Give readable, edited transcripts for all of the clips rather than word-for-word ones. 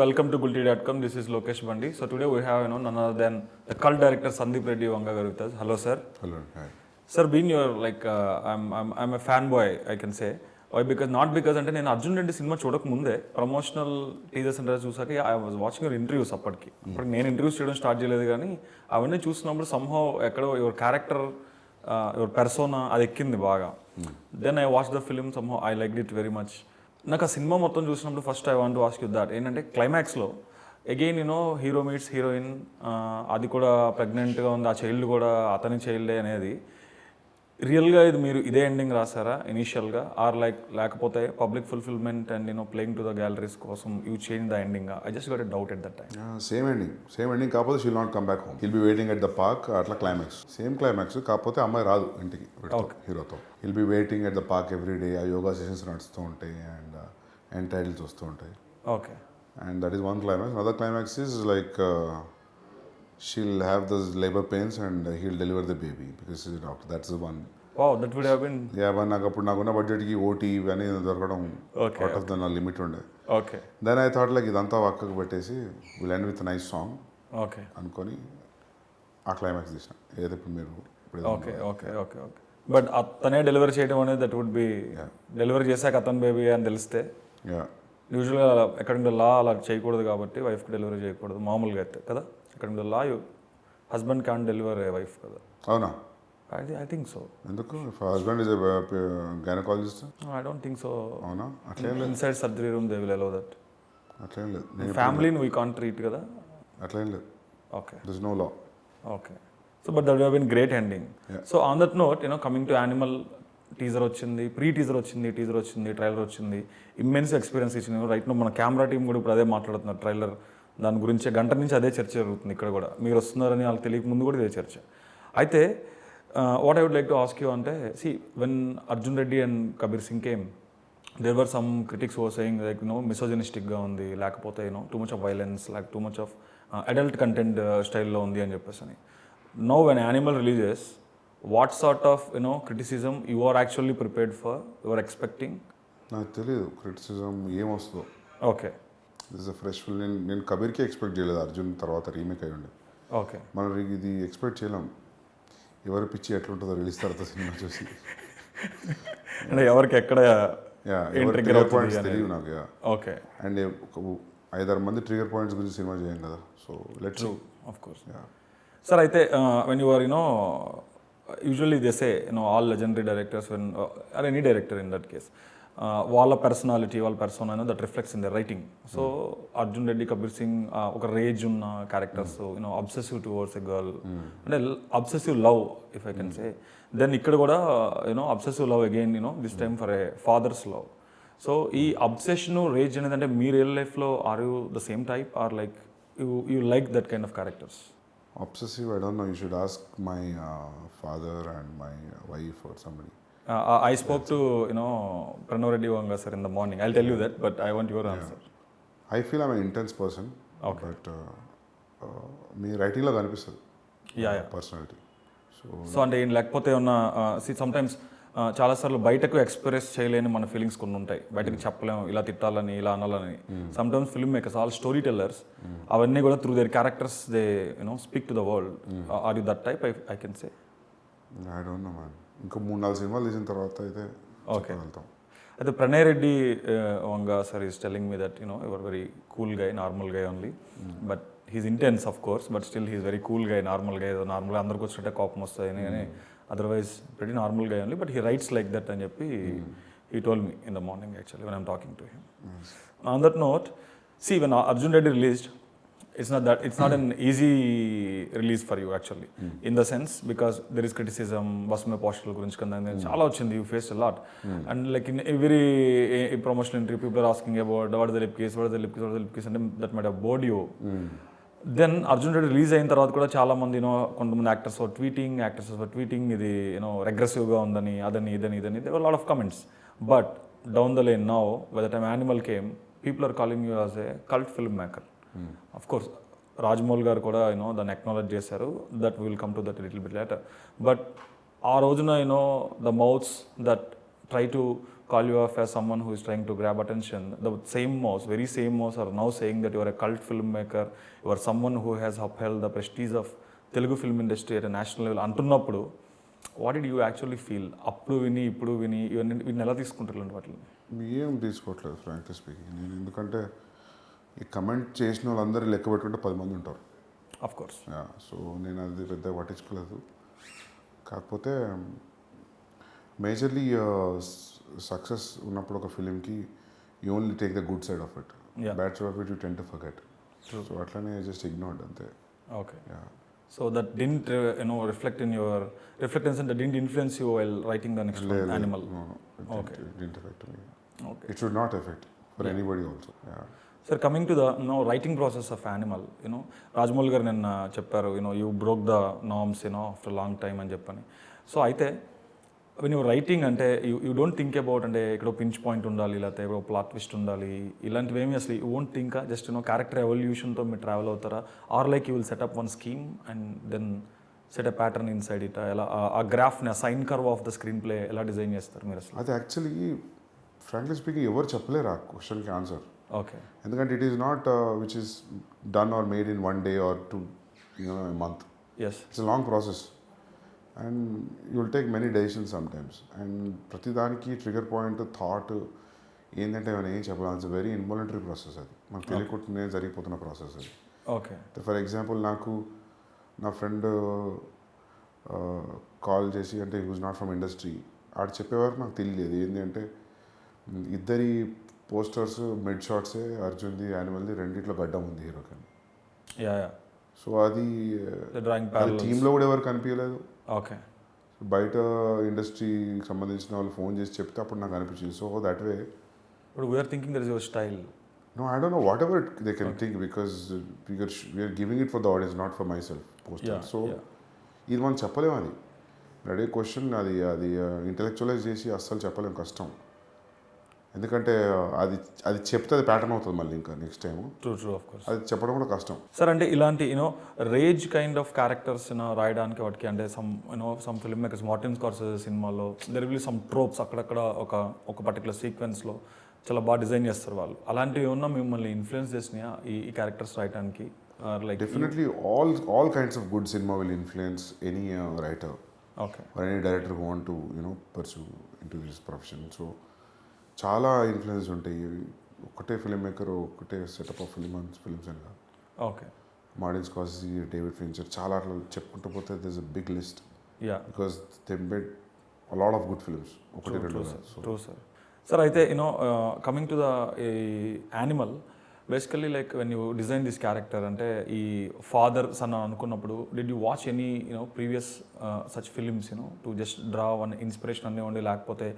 welcome to Gulte.com. This is Lokesh Bandi. So today we have none other than the cult director Sandeep Reddy Vanga with us. Hello, sir. Hello. Hi. Sir, being your I'm a fanboy, I can say. Why? Because not because అంటే నేను Arjun Reddy cinema చూడక ముందే promotional teasers అంటే చూసాక I was watching your interviews అప్పటికి నేను interviews చేయడం start చేయలేదు కానీ అవన్నీ చూసినప్పుడు సంహౌ ఎక్కడో యువర్ క్యారెక్టర్ యువర్ పెర్సోనా అది ఎక్కింది బాగా. Then I watch the film somehow I like it very much. నాకు ఆ సినిమా మొత్తం చూసినప్పుడు first I want to ask you that ఏంటంటే క్లైమాక్స్లో అగైన్ హీరో మీట్స్ హీరోయిన్, అది కూడా ప్రెగ్నెంట్గా ఉంది, ఆ చైల్డ్ కూడా అతని చైల్డే అనేది రియల్గా ఇది మీరు ఇదే ఎండింగ్ రాసారా ఇనీషియల్గా ఆర్ లేకపోతే public fulfillment and playing to the galleries కోసం you change the ending? I just got a doubt at that time. Same ending కాకపోతే she'll not come back home, he'll be waiting at the park. అట్లా climax same climax కాకపోతే అమ్మాయి రాదు ఇంటికి హీరోతో. He'll be waiting at the park every day. ఆ yoga sessions నడుస్తూ ఉంటాయి అండ్ ఎండ్ టైటిల్స్ వస్తూ ఉంటాయి. Okay. And that is one climax. Other climax is like she'll have those labor pains and he'll deliver the baby because he's a doctor. That's the one. Wow, that would have been. Yeah, but నాకున్న బడ్జెట్కి OT ఇవన్నీ దొరకడం out of the నా limit ఉండే. Okay. Then I thought like ఇదంతా పక్కకు పెట్టేసి will end with nice song okay అనుకొని ఆ క్లైమాక్స్ తీసిన ఏదైతే ఇప్పుడు మీరు okay okay okay okay. But అతనే డెలివరీ చేయడం అనేది దట్ వుడ్ బి డెలివరీ చేశాక అతని బేబీ అని తెలిస్తే యూజువల్గా అకార్డింగ్ టు లా అలా చేయకూడదు కాబట్టి వైఫ్కి డెలివరీ చేయకూడదు మామూలుగా అయితే కదా. According to law husband can deliver A wife కదా. అవునా? I think so. ఎందుకు? Husband is gynaecologist? I don't think so. అవునా? అట్లేం లేదు. Inside surgery room they will allow that. అట్లేం లేదు. Family we can't treat కదా. అట్లేం లేదు. Okay. There is no law. Okay. So but that would have been great ending. Yeah. So on that note, coming to Animal teaser వచ్చింది, teaser వచ్చింది, trailer వచ్చింది, immense experience ఇచ్చింది. Right no మన camera team కూడా ఇప్పుడు అదే మాట్లాడుతున్నారు. Trailer దాని గురించి గంట నుంచి అదే చర్చ జరుగుతుంది ఇక్కడ కూడా. మీరు వస్తున్నారని వాళ్ళకి తెలియక ముందు కూడా ఇదే చర్చ. అయితే what I would like to ask you ante, see, when Arjun Reddy and Kabir Singh came, there were some critics who were saying like misogynistic ga undi, lekapothe too much of violence, like too much of adult content style lo undi ani cheppesani. Now when Animal releases, what sort of criticism you are actually prepared for, you are expecting? నాకు తెలియదు criticism ఏమొస్తుందో. Okay. This is a fresh film. నేను కబీర్కి expect చేయలేదు, అర్జున్ తర్వాత remake అయ్యి ఉండే. Okay. మనం ఇది ఎక్స్పెక్ట్ చేయలేం. ఎవరి పిచ్చి ఎట్లుంటుందో రిలీజ్ తర్వాత సినిమా చూసి అంటే ఎవరికి ఎక్కడ పాయింట్స్ తెలియవు నాకు. ఓకే. అండ్ 5-6 మంది ట్రిగర్ పాయింట్స్ గురించి సినిమా చేయం కదా. So let's of course. Sir అయితే when you are usually they say all legendary directors when are any director in that case వాళ్ళ పర్సనాలిటీ వాళ్ళ persona that reflects in the writing. So Arjun Reddy, Kabir Singh ఒక rage ఉన్న characters, obsessive towards a girl, అంటే obsessive love if I can say. Then ఇక్కడ కూడా obsessive love again this time for a father's love. So ఈ obsession raise అనేది అంటే మీ real లైఫ్లో are you the same type or like you like that kind of characters? Obsessive, I don't know. You should ask my father and my wife or somebody. I spoke to Ranbir Reddy Vanga sir in the morning. I'll tell you that, but I want your answer. I feel I'm an intense person. Okay. But మీ రైటింగ్లో కనిపిస్తుంది personality. So అంటే లేకపోతే ఉన్న sometimes చాలాసార్లు బయటకు express చేయలేని మన feelings కొన్ని ఉంటాయి, బయటకు చెప్పలేము, ఇలా తిట్టాలని, ఇలా అనాలని. Sometimes film makers, all story tellers, అవన్నీ కూడా through their characters they speak to the world. Are you that type? I can say. I don't know man. ఇంకా 3-4 సినిమాలు తీసిన తర్వాత అయితే ఓకే వెళ్తాం. అయితే Pranay Reddy Vanga sir is telling me that your very cool guy, normal guy only, but he's intense of course, but still he's very cool guy, normal guy. నార్మల్గా అందరికి వచ్చినట్టే కోపం వస్తాయని, కానీ otherwise pretty normal guy only, but he writes like that అని చెప్పి he told me in the morning actually when I'm talking to him. On that note, see, when Arjun Reddy released, it's not an easy release for you actually, in the sense because there is criticism, basme postal gurinchi kanda chaala ochindi, you faced a lot, and like in every promotional interview people are asking about what is the lip kiss, and that might have bored you. Then Arjun Reddy release అయిన తర్వాత కూడా చాలా మంది కొంతమంది actors tweeting ఇది రెగ్రెసివ్గా ఉందని, అదని ఇదని there were lot of comments. But down the lane now by the time Animal came, people are calling you as a cult film maker. Of course Rajamouli garu కూడా దాన్ని అక్నాలెడ్జ్ చేశారు. That will come to that little bit later. But ఆ రోజున the mouths that try to call you off as someone who is trying to grab attention, the very same mouse are now saying that you are a cult filmmaker, you are someone who has upheld the prestige of Telugu film industry at a national level అంటున్నప్పుడు what did you actually feel? అప్పుడు విని ఇప్పుడు విని వీటిని ఎలా తీసుకుంటారు వాటిని? ఏం తీసుకోవట్లేదు ఫ్రాంక్లీ స్పీకింగ్. నేను ఎందుకంటే ఈ కమెంట్ చేసిన వాళ్ళందరూ లెక్క పెట్టుకుంటే 10 మంది ఉంటారు. Of course. సో నేను అది పెద్ద పట్టించుకోలేదు. కాకపోతే మేజర్లీ సక్సెస్ ఉన్నప్పుడు ఒక ఫిలింకి you only take the good side of it, bad side of it you tend to forget. So అట్లనే జస్ట్ ఇగ్నోర్డ్ అంతే. Okay. So that didn't reflect in your reflectance, and that didn't influence you while writing the next one, Animal? No, okay. It didn't affect me. Okay. It should not affect for anybody also. Sir, coming to the writing process of Animal, Rajmouli garu ninna chepparu, you broke the norms, after a long time అని చెప్పని. So అయితే when you're writing అంటే you don't think about అంటే ఇక్కడ pinch point ఉండాలి, లేకపోతే ఇక్కడ plot twist ఉండాలి, ఇలాంటివి ఏమి అసలు you won't think? Just character ఎవల్యూషన్తో మీరు ట్రావెల్ అవుతారా? Or like you will set up one scheme and then set a pattern inside it? ఎలా ఆ గ్రాఫ్ని, ఆ sine curve of the screenplay ఎలా డిజైన్ చేస్తారు మీరు అసలు? అది యాక్చువల్లీ ఫ్రాంక్లీ స్పీకింగ్ ఎవరు చెప్పలేరు ఆ క్వశ్చన్కి ఆన్సర్. ఓకే. ఎందుకంటే it is not which is done or made in 1 day or 2 month. Yes, it's a long process and you will take many decisions some times. అండ్ ప్రతిదానికి ట్రిగర్ పాయింట్, థాట్ ఏంటంటే మనం ఏం చెప్పాలి, ఇట్స్ వెరీ ఇన్వాలంటరీ ప్రాసెస్. అది మనకు తెలియకుండానే జరిగిపోతున్న process అది. ఓకే. ఫర్ ఎగ్జాంపుల్ నాకు నా ఫ్రెండ్ కాల్ చేసి, అంటే he was not from industry, ఆడు చెప్పేవారు నాకు తెలియలేదు ఏంటి అంటే ఇద్దరి పోస్టర్స్ మిడ్ షాట్సే, అర్జున్ది యానిమల్ది రెండిట్లో గడ్డం ఉంది హీరోకి. సో అది టీంలో కూడా ఎవరు కనిపించలేదు. ఓకే. బయట ఇండస్ట్రీకి సంబంధించిన వాళ్ళు ఫోన్ చేసి చెప్తే అప్పుడు నాకు అనిపించింది. So that way but we're thinking that is your style. No, I don't know, whatever they can think, because we are giving it for the audience, not for myself poster. So ఇది మనం చెప్పలేము. అది అదే question, అది ఇంటెలెక్చువలైజ్ చేసి అస్సలు చెప్పలేము, కష్టం. ఎందుకంటే అది చెప్తే అది ప్యాటర్న్ అవుతుంది మళ్ళీ ఇంకా next time. True of course. అది చెప్పడం కూడా కష్టం. సార్, అంటే ఇలాంటి రేజ్ కైండ్ ఆఫ్ క్యారెక్టర్స్ రాయడానికి వాటికి అంటే సమ్ ఫిల్మ్ మేకర్స్, మార్టిన్ స్కార్సెసే సినిమాలో దెర్ విల్ బి సమ్ ట్రోప్స్ అక్కడక్కడ ఒక పర్టికులర్ సీక్వెన్స్లో చాలా బాగా డిజైన్ చేస్తారు వాళ్ళు. అలాంటివి ఏమన్నా మిమ్మల్ని ఇన్ఫ్లుయెన్స్ చేసినాయా ఈ క్యారెక్టర్స్ రాయడానికి? Like definitely all kinds of good cinema will influence any writer. Okay. Or any director who want to pursue into this profession. So చాలా ఇన్ఫ్లుయెన్స్ ఉంటాయి. ఒకటే ఫిల్మ్ మేకర్, ఒకటే సెటప్ ఆఫ్ ఫిల్మ్స్ అని కాదు. Okay. Martin Scorsese, David Fincher, చాలా అట్లా చెప్పుకుంటూ పోతే this a big list. Because they made a lot of good films. ఒకటి రెండు. True sir. సార్, అయితే coming to the Animal, basically like when you design this character, అంటే ఈ ఫాదర్ సన్ అనుకున్నప్పుడు did you watch any previous such films to just draw one inspiration అనివ్వండి, లేకపోతే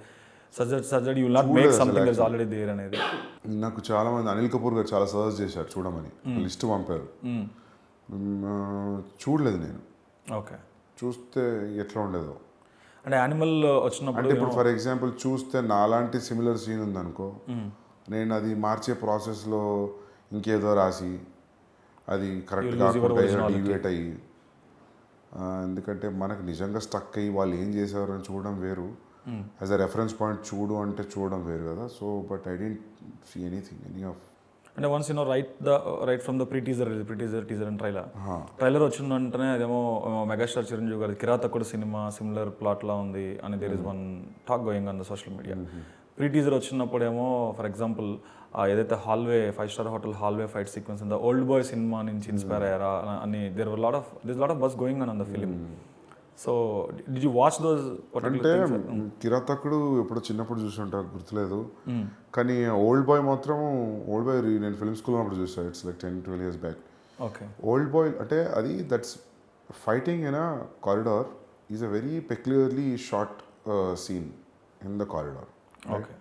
suggest you will not make something that is already there అనేది? నాకు చాలా మంది, అనిల్ కపూర్ గారు చాలా సజెస్ట్ చేశారు చూడమని, లిస్ట్ పంపారు. చూడలేదు నేను. ఓకే. చూస్తే ఎట్లా ఉండేదో. అంటే యానిమల్ వచ్చినప్పుడు అంటే ఇప్పుడు ఫర్ ఎగ్జాంపుల్ చూస్తే నాలాంటి సిమిలర్ సీన్ ఉందనుకో, నేను అది మార్చే ప్రాసెస్లో ఇంకేదో రాసి అది కరెక్ట్ కాకుండా డీవియేట్ అయ్యి, ఎందుకంటే మనకు నిజంగా స్టక్ అయ్యి వాళ్ళు ఏం చేశారు అని చూడడం వేరు, యాజ్ అ రెఫరెన్స్ పాయింట్ చూడు అంటే చూడడం వేరు కదా. So but I didn't see anything, any of. అంటే once right from the teaser and trailer వచ్చిన వెంటనే అదేమో మెగాస్టార్ చిరంజీవి గారి కిరాతకుడు సినిమా సిమిలర్ ప్లాట్లా ఉంది అని there is one talk going on the social media. Teaser వచ్చినప్పుడేమో ఫర్ ఎగ్జాంపుల్ ఏదైతే hallway 5-star hotel hallway fight sequence ఉందో ఓల్డ్ బాయ్ సినిమా నుంచి ఇన్స్పైర్ అయ్యారా అని there lot of buzz going on the film. So did you watch those? అంటే కిరాతకుడు ఎప్పుడో చిన్నప్పుడు చూసి ఉంటారు, గుర్తులేదు. కానీ ఓల్డ్ బాయ్ మాత్రం, ఓల్డ్ బాయ్ నేను ఫిల్మ్ స్కూల్ ఉన్నప్పుడు చూసాను. It's like 10-12 years back. Okay. Old bye అంటే అది that's fighting in a corridor is a very peculiarly short scene in the corridor. Okay.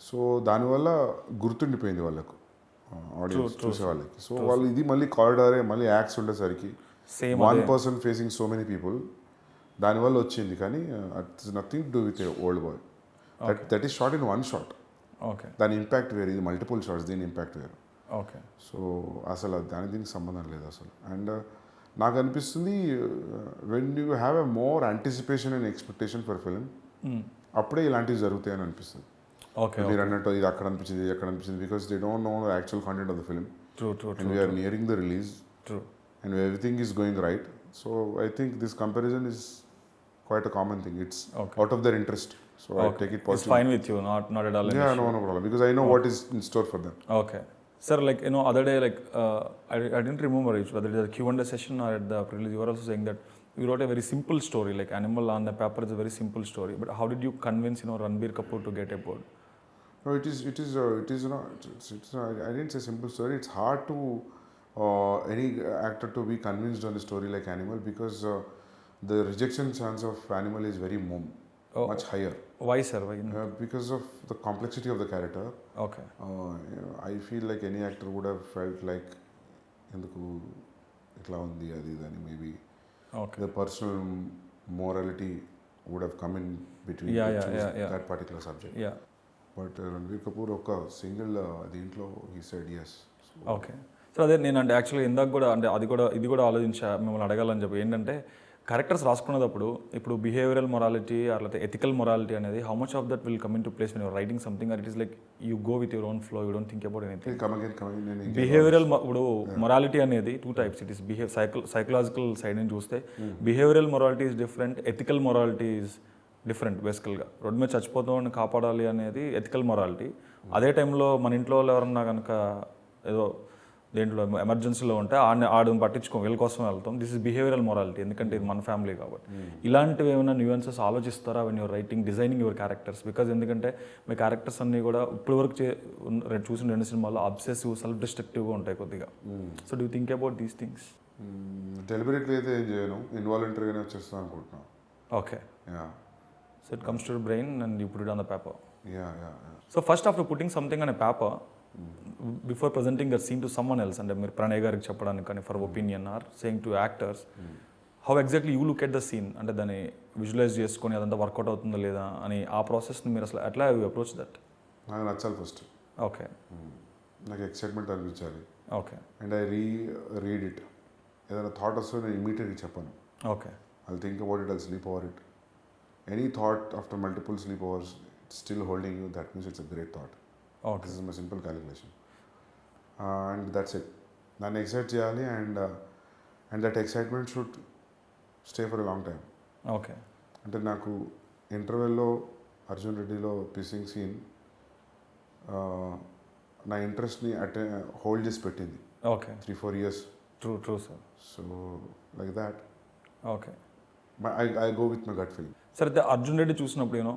So దానివల్ల గుర్తుండిపోయింది వాళ్ళకు, ఆడియన్స్ చూసే వాళ్ళకి. సో వాళ్ళు ఇది మళ్ళీ కారిడారే, మళ్ళీ యాక్స్ ఉండేసరికి one person facing so many people, దానివల్ల వచ్చింది. కానీ it's nothing to do with old bye. That is short in one shot. Okay. దాని ఇంపాక్ట్ వేరు, ఇది మల్టిపుల్ షాట్స్, దీని ఇంపాక్ట్ వేరు. ఓకే. సో అసలు దీనికి సంబంధం లేదు అసలు. అండ్ నాకు అనిపిస్తుంది when you have a more anticipation and expectation for film, అప్పుడే ఇలాంటివి జరుగుతాయని అనిపిస్తుంది. ఓకే. మీరు అన్నట్టు ఇది అక్కడ అనిపించింది, ఇది ఎక్కడ అనిపించింది, because they don't know the actual content of the film. True true And we are nearing the release. True. And everything is going right. So I think this comparison is quite a common thing. It's out of their interest. So I take it It's positively. fine with you, not at all an Yeah, issue. no problem. Because I know what is in store for them. Okay. Sir, like, other day, like, I didn't remember it, whether it is a Q&A session or at the release, you were also saying that you wrote a very simple story, like Animal on the paper is a very simple story. But how did you convince, Ranbir Kapoor to get aboard? No, it is not, I didn't say simple story. It's hard to any actor to be convinced on a story like Animal because the rejection chance of Animal is very much higher. Why, sir? Why? Because of the complexity of the character. Okay. I feel like any actor would have felt like ఎందుకు ఇట్లా ఉంది అది అని maybe Okay. the personal morality would have come in between Yeah, to yeah, choose yeah, yeah. that particular subject. Yeah. But Ranbir Kapoor ఒక single దీంట్లో he said yes. Okay. So అదే నేను అంటే యాక్చువల్గా ఇందాక కూడా అంటే ఇది కూడా ఆలోచించా మిమ్మల్ని అడగాలని చెప్పి ఏంటంటే క్యారెక్టర్స్ రాసుకునేటప్పుడు ఇప్పుడు బిహేవియరల్ మొరాలిటీ లేకపోతే ఎథికల్ మొరాలిటీ అనేది how much of that will come into place when your writing something or it is like you go with your own flow you don't think about anything. Come again, నేను behavioural ఇప్పుడు morality అనేది 2 types. It is psychological side నుంచి చూస్తే behavioural morality is different, ethical morality is different. బేసికల్గా road మీద చచ్చిపోతామని కాపాడాలి అనేది ఎథికల్ మొరాలిటీ. అదే టైంలో మన ఇంట్లో వాళ్ళు ఎవరన్నా కనుక ఏదో దేంట్లో ఎమర్జెన్సీలో ఉంటే ఆడని పట్టించుకో వీళ్ళ కోసం వెళ్తాం. దిస్ ఇస్ బిహేవియరల్ మొరాలిటీ, ఎందుకంటే ఇది మన ఫ్యామిలీ కాబట్టి. ఇలాంటివి ఏమైనా న్యూయన్సెస్ ఆలోచిస్తారా when your writing designing your characters? Because ఎందుకంటే మీ క్యారెక్టర్స్ అన్నీ కూడా ఇప్పటి వరకు చూసిన 2 సినిమాల్లో అబ్సెసివ్, సెల్ఫ్ డిస్ట్రక్టివ్గా ఉంటాయి కొద్దిగా. So do think about these things? Deliberately అయితే ఏం చేయను, ఇన్వాలంటరీగానే వచ్చేస్తాను అనుకుంటున్నాను. Okay. Yeah. So it comes to your brain and you put it on the paper. Yeah. So first after putting something on a paper, before presenting that scene to someone else, and మీరు ప్రణయ్ గారికి చెప్పడానికి కానీ for opinion are saying to actors, how exactly you look at the scene, అంటే దాన్ని visualise చేసుకొని అదంతా work out అవుతుందా లేదా అని ఆ ప్రాసెస్ని మీరు అసలు ఎట్లా యూ అప్రోచ్ దట్? నాకు నచ్చాలి ఫస్ట్. ఓకే. నాకు ఎక్సైట్మెంట్ అనిపించాలి. Okay. And I read it. ఏదైనా థాట్ వస్తే నేను ఇమీడియట్గా చెప్పాను. Okay. I think about it, I sleep over it. Any thought after multiple sleepovers, it's still holding you, that means it's a great thought. Okay. This is my simple calculation. And that's it. Nanu excite cheyali and that excitement should stay for a long time. Okay. Ante naku interval lo Arjun Reddy lo pissing scene నా ఇంట్రెస్ట్ని hold చేసి పెట్టింది. Okay. 3-4 years. True sir. So like that. Okay. I go with my gut feeling. సరే, అయితే అర్జున్ రెడ్డి చూసినప్పుడు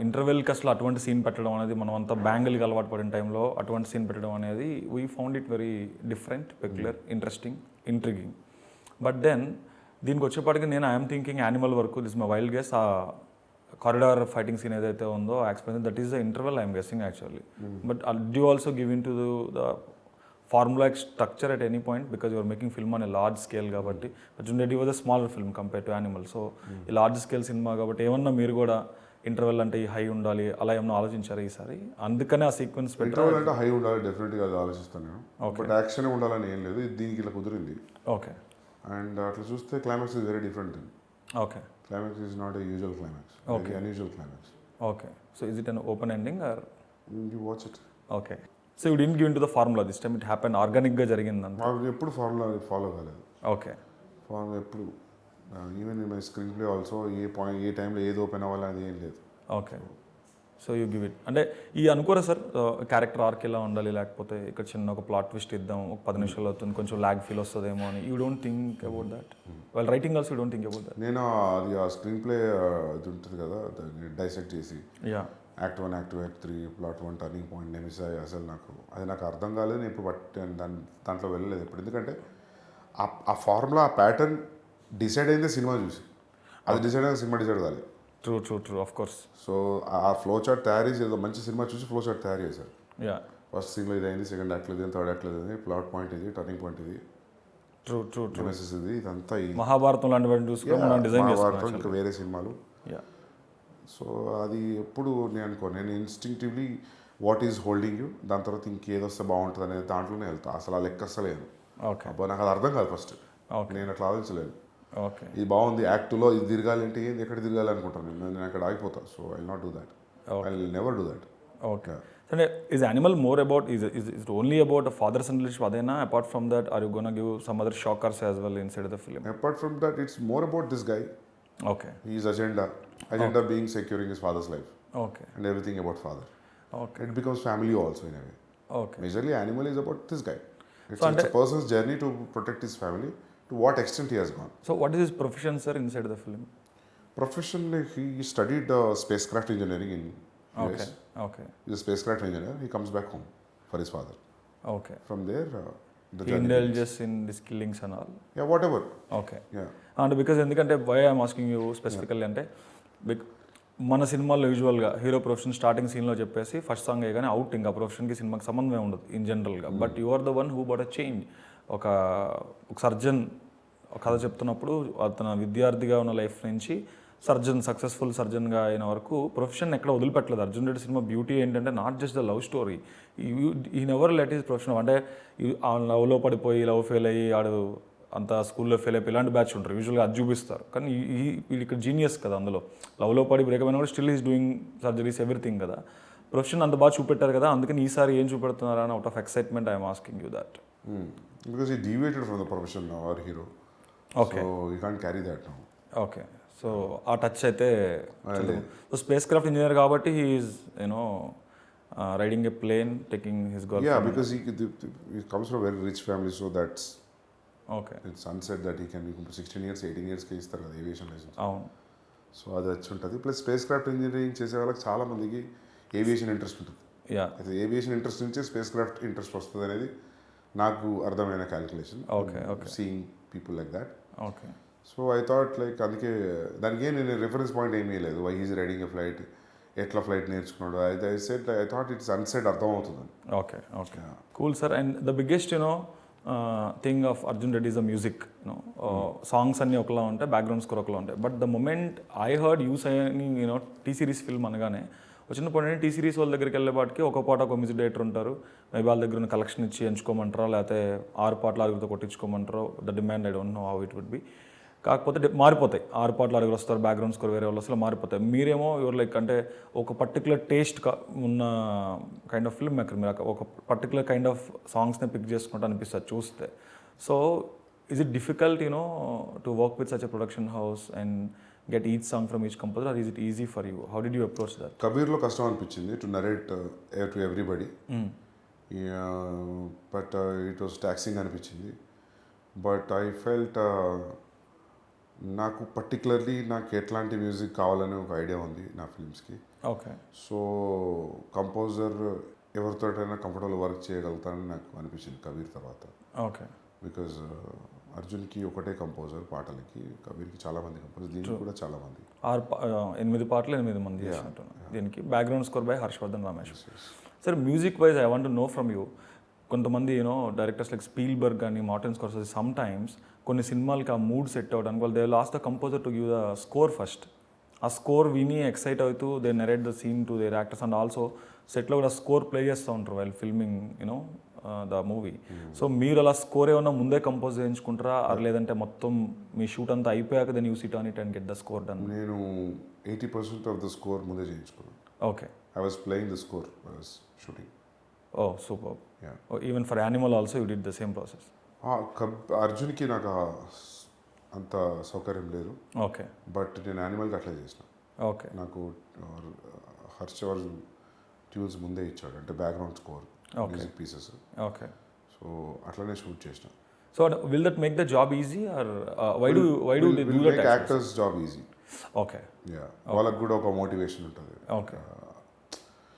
ఇంటర్వెల్కి అసలు అటువంటి scene పెట్టడం అనేది మనం అంతా బ్యాంగిల్కి అలవాటు పడిన టైంలో అటువంటి సీన్ పెట్టడం అనేది we found it very different, peculiar, interesting, intriguing. But then దీనికి వచ్చేప్పటికి నేను ఐఎమ్ థింకింగ్ యానిమల్ వరకు దిస్ మై వైల్డ్ గెస్, ఆ కారిడార్ ఫైటింగ్ సీన్ ఏదైతే ఉందో ఆ experience that is the interval I'm guessing actually. But do also give in to the formulaic structure at any point because you are making film on a large scale కాబట్టి Arjun Reddy was a smaller film compared to Animal. So ఈ large scale cinema కాబట్టి ఏమన్నా మీరు కూడా interval అంటే high ఉండాలి అలా ఏమన్నా ఆలోచించారు ఈసారి? అందుకనే ఆ సీక్వెన్స్ ఇంటర్వెల్ అంటే హై ఉండాలి డెఫినెట్గా, అది ఆలోచిస్తాను నేను. బట్ యాక్షన్ ఉండాలని ఏం లేదు, దీనికి ఇలా కుదిరింది. ఓకే. అండ్ అట్లా చూస్తే climax is very different thing. Okay. Climax is not a usual climax, very unusual climax. Okay. So is it an open ending or you watch it? Okay. So you didn't give in to the formula this time, it happen ఆర్గానిక్గా జరిగిందంట. మాకు ఎప్పుడు formula follow కాలేదు. Okay. Formula ఎప్పుడు even in my screen play also a టైంలో ఏది open అవ్వాలి అది ఏం లేదు. Okay. So you give it అంటే ఈ అనుకోరా సార్ క్యారెక్టర్ ఆర్క్ ఎలా ఉండాలి, లేకపోతే ఇక్కడ చిన్న ఒక ప్లాట్ ట్విస్ట్ ఇద్దాం, ఒక 10 నిమిషాలు అవుతుంది, కొంచెం ల్యాగ్ ఫీల్ వస్తుందేమో అని you don't think about that? Well writing also you don't think about that? నేను అది ఆ స్క్రీన్ ప్లే అది ఉంటుంది కదా, దాన్ని డైసెక్ట్ చేసి act 1, act 2, act 3, plot 1, turning point నేను మిస్ అయ్యి అసలు నాకు అర్థం కాలేదు. నేను ఇప్పుడు దాంట్లో వెళ్ళలేదు ఎప్పుడు, ఎందుకంటే ఆ ఫార్ములా, ఆ ప్యాటర్న్ డిసైడ్ అయిందే సినిమా చూసి, అది డిసైడ్ అయిన సినిమా డిసైడ్ కాలేదు. True of course. సో ఆ ఫ్లో చార్ట్ తయారు చేసి ఏదో మంచి సినిమా చూసి ఫ్లో చార్ట్ తయారు చేశారు. ఫస్ట్ సీన్లో ఇది అయింది, సెకండ్ యాక్ట్లో ఇది, థర్డ్ యాక్ట్లో ఇది, ప్లాట్ పాయింట్ ఇది, టర్నింగ్ పాయింట్ ఇది, ట్రూ మెసేజ్ ఇది, ఇదంతా మహాభారతం లాంటి వాటిని చూసుకుని మనం డిజైన్ మహాభారతం ఇంకా వేరే సినిమాలు. సో అది ఎప్పుడు నేను instinctively what is holding you, దాని తర్వాత ఇంకేదొస్తే బాగుంటుంది అనేది దాంట్లోనే వెళ్తా. అసలు ఆ లెక్క అసలేదు. ఓకే. అబ్బా నాకు అది అర్థం కాదు ఫస్ట్, నేను అట్లా ఆలోచించలేదు. ఓకే ఇది బాగుంది యాక్ట్లో ఇది తిరగాలి అంటే ఏంది ఎక్కడ తిరగాలి అనుకుంటాను నేను అక్కడ ఆగిపోతాను. So I not do that, I will never do that. Okay అంటే is Animal more about is only about father son relation అదేనా? Apart from that are you gonna give some other shockers as well inside the film? Apart from that it's more about this guy, okay his agenda being securing his father's life okay and everything about father. Okay It becomes family also in a way. Okay Majorly animal is about this guy. It's, So, it's a person's journey to protect his family. To what extent he has gone. So what is his profession sir inside the film? Professionally, he studied spacecraft engineering in okay US. Okay He's a spacecraft engineer. He comes back home for his father. Okay From there, the he journey begins. indulges in these killings and all. Yeah, whatever. Okay Yeah. And because ఎందుకంటే why I'm asking you specifically అంటే మన సినిమాల్లో యూజువల్గా hero profession starting సీన్లో చెప్పేసి first song అయ్యగానే out ఇంకా ప్రొఫెషన్కి సినిమాకి సంబంధమే ఉండదు ఇన్ జనరల్గా. But you are the one who but a change. ఒక సర్జన్ కథ చెప్తున్నప్పుడు అతను విద్యార్థిగా ఉన్న లైఫ్ నుంచి సక్సెస్ఫుల్ సర్జన్గా అయిన వరకు ప్రొఫెషన్ ఎక్కడ వదిలిపెట్టలేదు. అర్జున్ రెడ్డి సినిమా బ్యూటీ ఏంటంటే not just the love story, ఈ నెవర్ లెట్ ఈస్ ప్రొఫెషన్. అంటే ఆ లవ్లో పడిపోయి లవ్ ఫెయిల్ అయ్యి ఆడు అంత స్కూల్లో ఫెయిల్ అయిపోయి ఇలాంటి బ్యాచ్ ఉంటారు యూజువల్గా, అది చూపిస్తారు. కానీ వీళ్ళు ఇక్కడ జీనియస్ కదా, అందులో లవ్లో పడి బ్రేక్ అయినా కూడా still is doing surgeries everything కదా. ప్రొఫెషన్ అంత బాగా చూపెట్టారు కదా, అందుకని ఈసారి ఏం చూపెడుతున్నారా అని out of excitement I'm asking you that. Because he deviated from the profession now, our hero. Okay. So he can't carry that now. Okay so ఆ టచ్ అయితే సో స్పేస్ క్రాఫ్ట్ ఇంజనీర్ కాబట్టి he is you know riding a plane taking his girl. Yeah, because he comes from a very rich family, so that's okay it's unsaid that he can become 16 years, 18 yearsకి ఇస్తారు కదా aviation licence. అవును so అది వచ్చి ఉంటుంది. Plus space craft engineering చేసే వాళ్ళకి చాలా మందికి ఏవియేషన్ ఇంట్రెస్ట్ ఉంటుంది. యా అయితే ఏవియేషన్ ఇంట్రెస్ట్ నుంచే స్పేస్ క్రాఫ్ట్ ఇంట్రెస్ట్ వస్తుంది అనేది నాకు అర్థమైన calculation. Okay, okay. Seeing people like that. Okay so I thought like అందుకే దానికి నేను రిఫరెన్స్ పాయింట్ ఏమీ లేదు. Why is riding a flight, ఎట్లా ఫ్లైట్ నేర్చుకున్నాడు. I said I thought it's unsaid అర్థం అవుతుంది. Okay okay cool sir. And the biggest you know thing of Arjun Reddy is the music. You know songs అన్నీ ఒకలా ఉంటాయి, బ్యాక్గ్రౌండ్ స్కోర్ ఒకలా ఉంటాయి. But the moment I heard you signing you know T Series film అనగానే వచ్చిన point T series వాళ్ళ దగ్గరికి వెళ్ళేపాటికి ఒక పాట ఒక మ్యూజిక్ డైరెక్టర్ ఉంటారు, మేబీ వాళ్ళ దగ్గర ఉన్న కలెక్షన్ ఇచ్చి ఎంచుకోమంటారా, లేకపోతే 6 పాటలు 6 కొట్టించుకోమంటారో, the demand I don't know how it would be. కాకపోతే మారిపోతాయి, 6 పాటలు 6 వస్తారు, బ్యాక్గ్రౌండ్ స్కోర్ వేరే వాళ్ళు అసలు మారిపోతాయి. మీరేమో యువర్ లైక్ అంటే ఒక పర్టికులర్ టేస్ట్ ఉన్న కైండ్ ఆఫ్ ఫిల్మ్ మేకర్, మీరు ఒక పర్టికులర్ కైండ్ ఆఫ్ సాంగ్స్ని పిక్ చేసుకుంటూ అనిపిస్తుంది చూస్తే. So is it difficult you know to work with such a production house and get each song from each composer, or is it easy for you? How did you approach that? కబీర్లో కష్టం అనిపించింది to narrate to everybody, but it was taxing అనిపించింది. But I felt నాకు particularly నాకు ఎట్లాంటి music కావాలని ఒక idea ఉంది నా ఫిల్మ్స్కి. ఓకే సో కంపోజర్ ఎవరితోటైనా కంఫర్టబుల్ వర్క్ చేయగలుగుతానని నాకు అనిపించింది కబీర్ తర్వాత. ఓకే బికాజ్ అర్జున్కి ఒకటే కంపోజర్ పాటలకి, కబీర్కి చాలా మంది కంపోజర్, దీనికి కూడా చాలా మంది. 8 పాటలు 8 మంది చేసినట్టున్నారు. దీనికి background score by Harshavardhan Ramesh. Sir music wise I want to know from you, కొంతమంది యూనో డైరెక్టర్స్ లైక్ స్పీల్బర్గ్ కానీ మార్టిన్ స్కోర్సెసీ సమ్ టైమ్స్ కొన్ని సినిమాలకి ఆ మూడ్ సెట్ అవ్వడానికి వాళ్ళు they last the composer to give the score first. ఆ score విని excite అవుతూ they narrate the scene to their actors and also సెట్లో కూడా స్కోర్ ప్లే చేస్తూ ఉంటారు while filming you know the movie. So మీరు అలా స్కోర్ ఏమన్నా ముందే కంపోజ్ చేయించుకుంటారా, లేదంటే మొత్తం మీ షూట్ అంతా అయిపోయాక then you sit on it and get the score done? నేను 80% ఆఫ్ ద స్కోర్ ముందే చేయించుకున్నాను. Okay I was playing the score, I was shooting. Oh super. Even for Animal also you did the same process? అర్జున్కి నాకు అంత సౌకర్యం లేదు. Okay but నేను యానిమల్కి అట్లా చేసిన. ఓకే నాకు హర్షవర్ధన్ ట్యూన్స్ ముందే ఇచ్చాడు, అంటే background score, music pieces. Okay so అట్లనే షూట్ చేసిన. So will that make the job easy or why do they do that? Actors job easy. Okay yeah, వాళ్ళకి కూడా ఒక మోటివేషన్ ఉంటుంది. ఓకే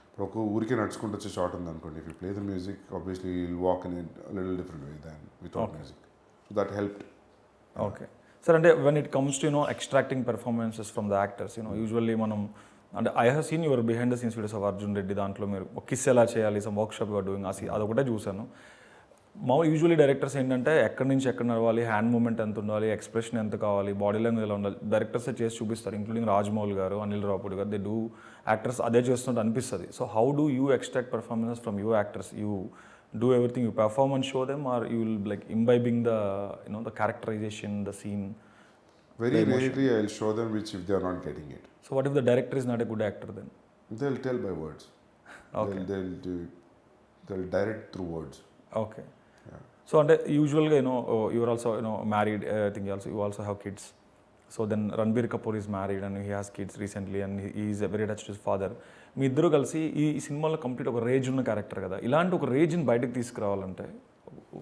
ఇప్పుడు ఒక ఊరికే నడుచుకుంటూ వచ్చే షాట్ ఉంది అనుకోండి, if you play the music obviously will walk in little different way than without music. So that helped. Okay sir. అంటే when it comes to you know extracting performances from the actors, you know usually మనం అంటే I have seen your behind the scenes videos of Arjun Reddy, దాంట్లో మీరు ఒక kiss ఎలా చేయాలి some workshop your doing అదొకటే చూశాను. యూజువల్లీ డైరెక్టర్స్ ఏంటంటే ఎక్కడి నుంచి ఎక్కడ నడవాలి, హ్యాండ్ మూమెంట్ ఎంత ఉండాలి, ఎక్స్ప్రెషన్ ఎంత కావాలి, బాడీ లాంగ్వేజ్ ఎలా ఉండాలి, డైరెక్టర్స్ చేసి చూపిస్తారు, ఇంక్లూడింగ్ రాజమౌళి గారు, అనిల్ రావుపూడి గారు. దే డూ యాక్టర్స్ అదే చేస్తుంటే అనిపిస్తుంది. So how do you extract performances from your actors? You do everything, you perform and show them, or you will like imbibing the you know the characterisation, the scene? Very rarely I'll show them which if they are not getting it. So what if the director is not a good actor then? They'll tell by words. Okay. They'll direct through words. Okay. Yeah. So అంటే యూజువల్గా you are also married. I think you also have kids. So then Ranbir Kapoor is married and he has kids recently and he is very attached to his father. మీ ఇద్దరు కలిసి ఈ సినిమాలో complete ఒక rage ఉన్న character కదా, ఇలాంటి ఒక రేజ్ని బయటకు తీసుకురావాలంటే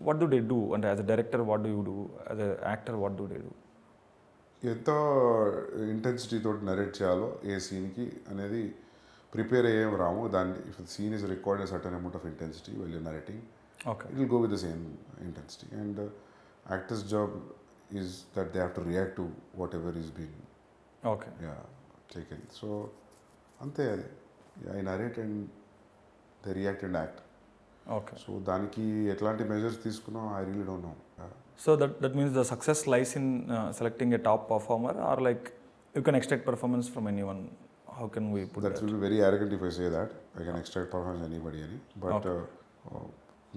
వాట్ డు దే డూ? అంటే as a director what do you do, as a actor what do they do? ఎంత ఇంటెన్సిటీ తోటి నరేట్ చేయాలో ఏ సీన్కి అనేది ప్రిపేర్ అయ్యేం రాము. దాన్ని if the scene is required certain amount of intensity well you narrating, okay, it will go with the same intensity. And actors job is that they have to react to whatever is being okay taken. So అంతే, అది I narrate and they react and act. Okay. So దానికి ఎట్లాంటి measures తీసుకున్నాం I really don't know. So that means the success lies in selecting a top performer, or like you can extract performance from anyone. How can we put that? That will be very arrogant if I say that. I can extract performance anybody any. But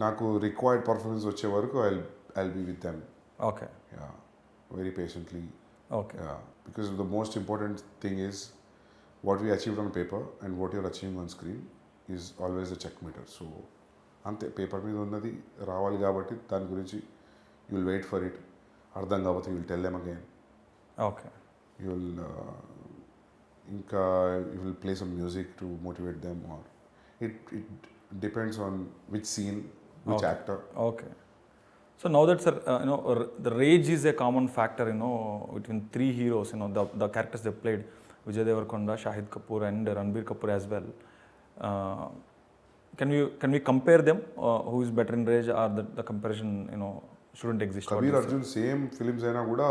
నాకు required performance వచ్చే వరకు I'll be with them. Okay. Yeah. Very patiently. Okay. Yeah. Because the most important thing is what we achieved on paper and what you're achieving on screen is always a check meter. So అంతే, paper మీద ఉన్నది రావాలి కాబట్టి దాని గురించి you will wait for it. అర్థం కాకపోతే you will tell them again. Okay. You will you will play some music to motivate them, or it depends on which scene, which actor. Okay. So now that, sir, the rage is a common factor, between three heroes, the characters they played, Vijay Deverakonda, Shahid Kapoor and Ranbir Kapoor as well. Can we compare them? Who is better in rage, or the comparison, shouldn't exist? Kabir, Arjun, same films అయినా కూడా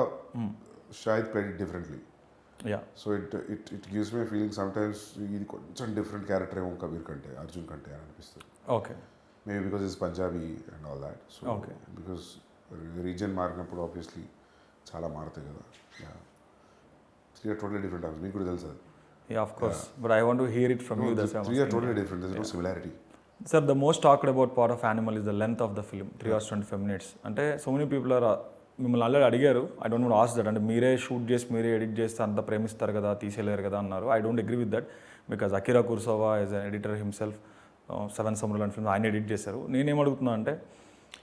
Shahid played it differently. Yeah. So it gives me a feeling sometimes ఇది కొంచెం different character ఏమో కబీర్ కంటే, అర్జున్ కంటే అని అనిపిస్తుంది. Okay. Maybe because is Punjabi and all that. So Okay. Because region మారినప్పుడు ఆబ్వియస్లీ చాలా మారుతాయి కదా. Three are totally different of, మీకు కూడా తెలుసు అది. Yeah, of course. But I want to hear it from you. That's why I'm three are asking. Totally different, there is no similarity. Sir, the most talked about part of Animal is the length of the film, 3 hours 25 minutes. అంటే so many people are మిమ్మల్ని already అడిగారు, I don't want ask that. అంటే మీరే shoot చేసి మీరే edit చేస్తే అంత ప్రేమిస్తారు కదా, తీసేయలేరు కదా అన్నారు. I don't agree with that, because Akira Kurosawa is an editor himself. 7 Samurai film ఆయన ఎడిట్ చేశారు. నేనేమడుగుతున్నా అంటే,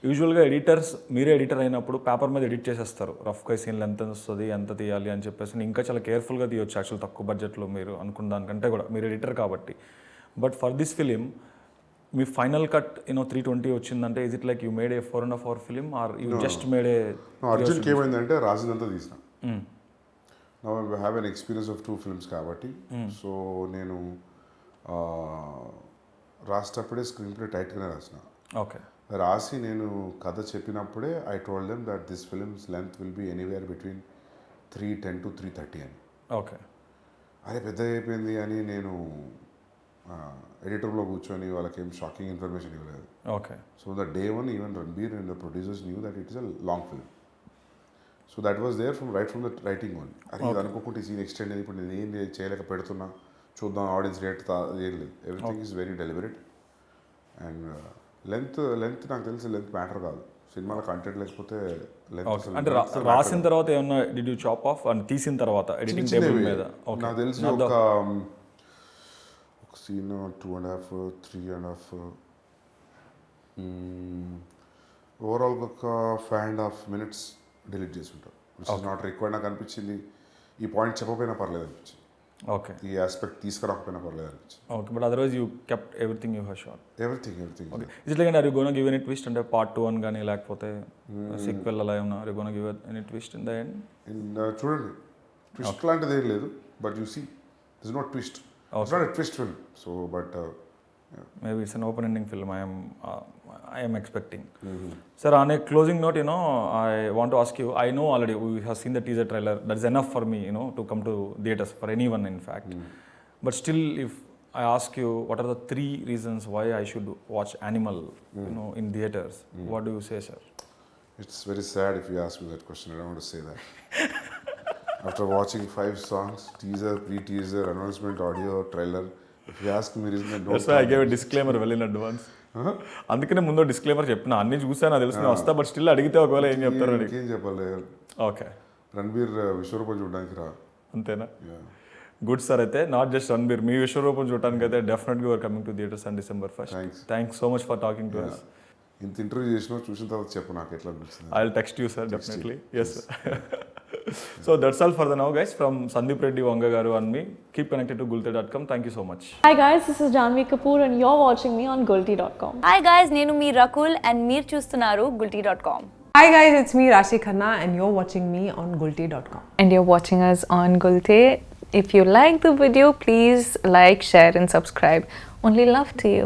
యూజువల్గా ఎడిటర్స్ మీరే ఎడిటర్ అయినప్పుడు పేపర్ మీద ఎడిట్ చేసేస్తారు, రఫ్గా సీన్లు ఎంత వస్తుంది, ఎంత తీయాలి అని చెప్పేసి. ఇంకా చాలా కేర్ఫుల్గా తీయొచ్చు యాక్చువల్ తక్కువ బడ్జెట్లో మీరు అనుకున్న దానికంటే కూడా, మీరు ఎడిటర్ కాబట్టి. బట్ ఫర్ దిస్ ఫిలిం మీ ఫైనల్ కట్ 320 వచ్చిందంటే, is it like you made a 4.5 hour film, or you just made a? అర్జున్కి ఏమైందంటే రాసిందంతా తీసిన. Now I have an experience of 2 films కాబట్టి, సో నేను రాసేటప్పుడే స్క్రీన్ ప్లే టైట్గానే రాసిన. ఓకే. రాసి నేను కథ చెప్పినప్పుడే I told them that this films length will be anywhere between 310 to 330 అని. ఓకే. అదే పెద్ద అయిపోయింది అని నేను ఎడిటర్లో కూర్చొని వాళ్ళకి ఏం షాకింగ్ ఇన్ఫర్మేషన్ ఇవ్వలేదు. Okay. So the day one even Ranbir and the producers knew that it is a long film. So that was there from the writing one. అది ఇది అనుకోకుండా ఈ సీన్ ఎక్స్టెండ్ అయ్యి ఇప్పుడు నేను ఏం చేయలేక పెడుతున్నా, చూద్దాం ఆడియన్స్ రేట్ ఏం లేదు. Everything is very deliberate. And length నాకు తెలిసి లెంత్ మ్యాటర్ కాదు సినిమాలో, కంటెంట్ లేకపోతే లెంత్. అంటే రాసిన తర్వాత ఏమన్నా did you chop off and తీసిన తర్వాత ఎడిటింగ్ టేబుల్ మీద? నాకు తెలిసి ఒక సీన్ 2.5 3.5 ఓవరాల్ ఒక 5.5 minutes డిలీట్ చేసి ఉంటాం, విచ్ ఇస్ నాట్ రిక్వైర్డ్. నాకు అనిపించింది ఈ పాయింట్ చెప్పకపోయినా పర్లేదు అనిపించింది, ఓకే, ఈ ఆస్పెక్ట్ తీసుకురాకపోయినా పర్లేదు అనిపించింది. Okay. But otherwise you kept everything you have shot? Everything. Okay. It's like are you gonna give any twist? అంటే పార్ట్ 2 అని కానీ లేకపోతే సీక్వెల్ అలా ఏమన్నా are you gonna give any twist in the end? చూడండి, ట్విస్ట్ లాంటిది ఏం లేదు, but you see this not twist. It's not a twist film, so but yeah. Maybe it's an open-ending film. I am expecting. Sir, on a closing note, I want to ask you. I know already we have seen the teaser trailer. That's enough for me, to come to theaters for anyone, in fact. But still, if I ask you, what are the 3 reasons why I should watch Animal, in theaters? What do you say, sir? It's very sad if you ask me that question. I don't want to say that. After watching 5 songs, teaser, pre-teaser, announcement, audio, trailer, if you ask me reason, I don't. That's why I gave a disclaimer well in advance. అందుకనే ముందు disclaimer చెప్పిన, అన్ని చూసాను తెలుసు వస్తా, but still అడిగితే ఒకవేళ ఏం చెప్తారు? ఏం చెప్పాలి? ఓకే. రణబీర్ విశ్వరూపం చూడడానికి రా. అంతేనా? Yeah. Good sir. అయితే నాట్ జస్ట్ రణబీర్, మీ విశ్వరూపం చూడటానికి అయితే డెఫినెట్గా you're coming to theatres on December 1st. Thanks so much for talking to us. ఇంత ఇంటర్వ్యూ చేసినావు, చూసిన తర్వాత చెప్పు నాకు ఎట్లా అనిపిస్తుంది. I will text you sir, definitely. Yes. So that's all for the now, guys. From Sandeep Reddy Vanga garu and me. Keep connected to Gulte.com. Thank you so much. Hi guys, this is Ranbir Kapoor and you're watching me on Gulte.com. Hi guys, నేను మీ Rakul and మీరు చూస్తున్నారు Gulte.com. Hi guys, it's me Rashi Khanna and you're watching me on Gulte.com. And you're watching us on Gulte. If you like the video, please like, share and subscribe. Only love to you.